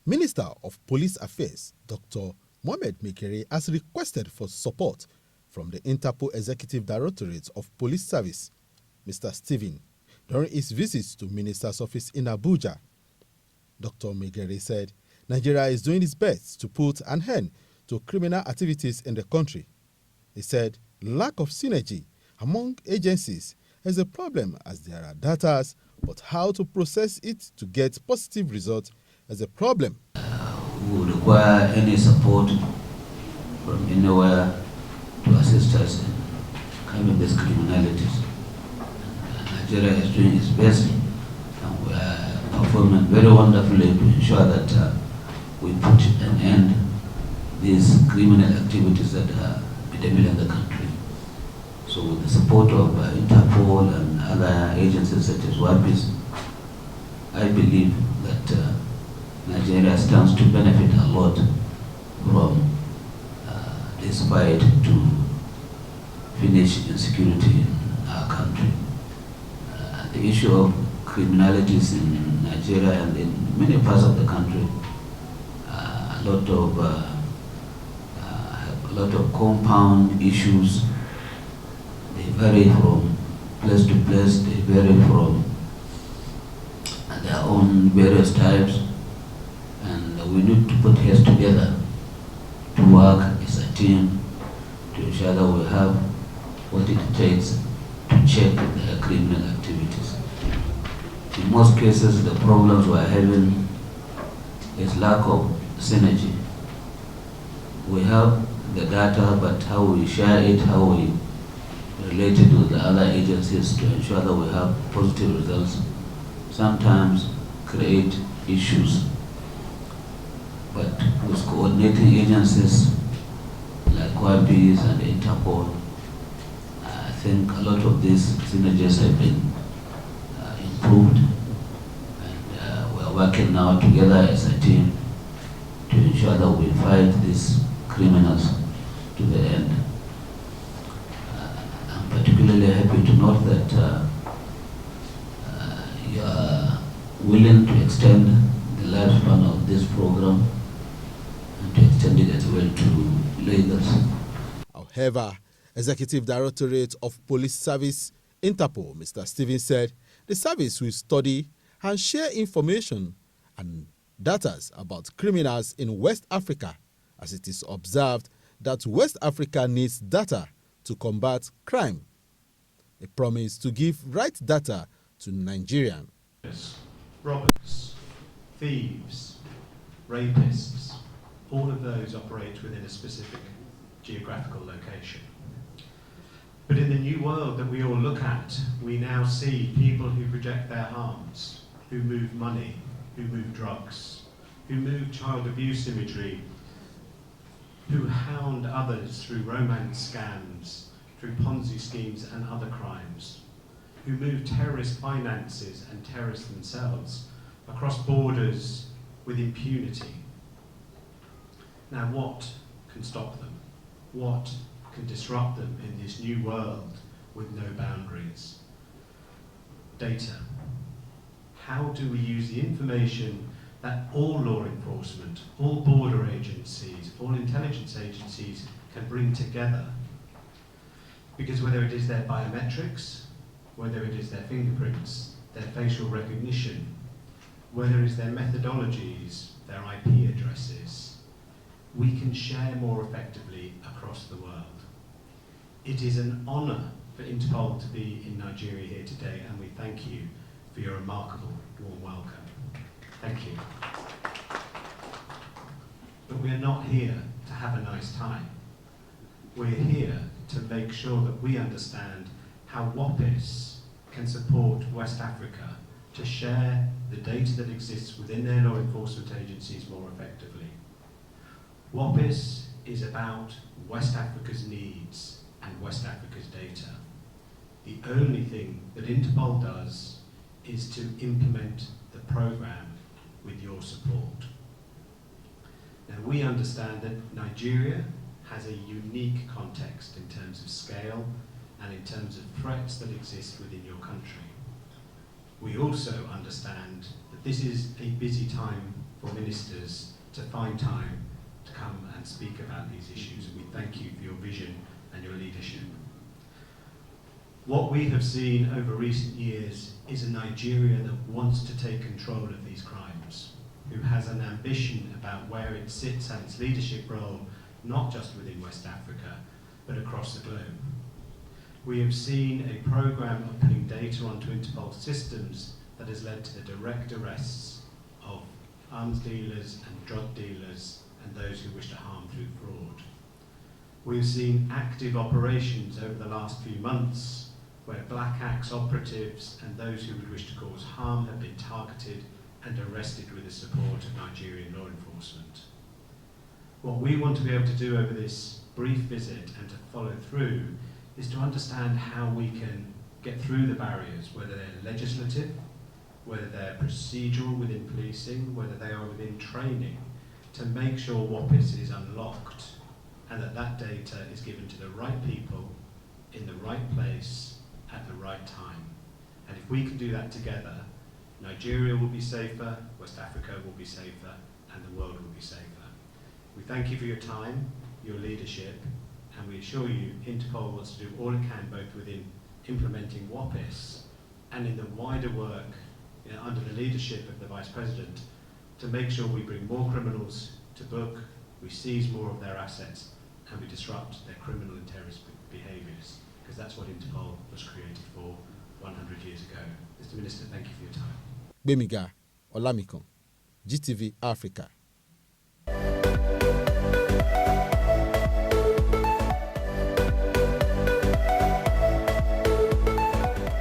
Minister of Police Affairs, Dr. Mohamed Mekere, has requested for support from the Interpol Executive Directorate of Police Service, Mr. Stephen, during his visits to Minister's office in Abuja. Dr. Mekere said Nigeria is doing its best to put an end to criminal activities in the country. He said lack of synergy among agencies is a problem as there are data, but how to process it to get positive results is a problem. We would require any support from anywhere to assist us in combating these criminalities. Nigeria is doing its best, and we are performing very wonderfully to ensure that we put an end to these criminal activities that are bedeviling the country. So with the support of Interpol and other agencies such as WAPIS, I believe that Nigeria stands to benefit a lot from this fight to finish insecurity in our country. The issue of criminalities in Nigeria and in many parts of the country, a lot of compound issues. They vary from place to place. They vary from their own various types. We need to put heads together to work as a team to ensure that we have what it takes to check the criminal activities. In most cases, the problems we're having is lack of synergy. We have the data, but how we share it, how we relate it with the other agencies to ensure that we have positive results, sometimes create issues. But with coordinating agencies like WAPIS and Interpol, I think a lot of these synergies have been improved, and we are working now together as a team to ensure that we fight these criminals to the end. I'm particularly happy to note that you are willing to extend the lifespan of this program and to extend it as well to Lagos. However, Executive Directorate of Police Service, Interpol, Mr. Stevens said the service will study and share information and data about criminals in West Africa, as it is observed that West Africa needs data to combat crime. A promise to give right data to Nigerians. Robbers, thieves, rapists, all of those operate within a specific geographical location. But in the new world that we all look at, we now see people who project their harms, who move money, who move drugs, who move child abuse imagery, who hound others through romance scams, through Ponzi schemes and other crimes, who move terrorist finances and terrorists themselves across borders with impunity. Now, what can stop them? What can disrupt them in this new world with no boundaries? Data. How do we use the information that all law enforcement, all border agencies, all intelligence agencies can bring together? Because whether it is their biometrics, whether it is their fingerprints, their facial recognition, whether it is their methodologies, their IP addresses, we can share more effectively across the world. It is an honour for Interpol to be in Nigeria here today, and we thank you for your remarkable warm welcome. Thank you. But we're not here to have a nice time. We're here to make sure that we understand how WAPIS can support West Africa to share the data that exists within their law enforcement agencies more effectively. WAPIS is about West Africa's needs and West Africa's data. The only thing that Interpol does is to implement the program with your support. Now, we understand that Nigeria has a unique context in terms of scale and in terms of threats that exist within your country. We also understand that this is a busy time for ministers to find time to come and speak about these issues, and we thank you for your vision and your leadership. What we have seen over recent years is a Nigeria that wants to take control of these crimes, who has an ambition about where it sits and its leadership role, not just within West Africa, but across the globe. We have seen a programme of putting data onto Interpol systems that has led to the direct arrests of arms dealers and drug dealers and those who wish to harm through fraud. We've seen active operations over the last few months where Black Axe operatives and those who would wish to cause harm have been targeted and arrested with the support of Nigerian law enforcement. What we want to be able to do over this brief visit and to follow through is to understand how we can get through the barriers, whether they're legislative, whether they're procedural within policing, whether they are within training, to make sure WAPIS is unlocked and that that data is given to the right people in the right place at the right time. And if we can do that together, Nigeria will be safer, West Africa will be safer, and the world will be safer. We thank you for your time, your leadership, and we assure you Interpol wants to do all it can both within implementing WAPIS and in the wider work under the leadership of the Vice President to make sure we bring more criminals to book, we seize more of their assets, and we disrupt their criminal and terrorist behaviours, because that's what Interpol was created for 100 years ago. Mr. Minister, thank you for your time. Gbemiga Olamikan, GTV Africa.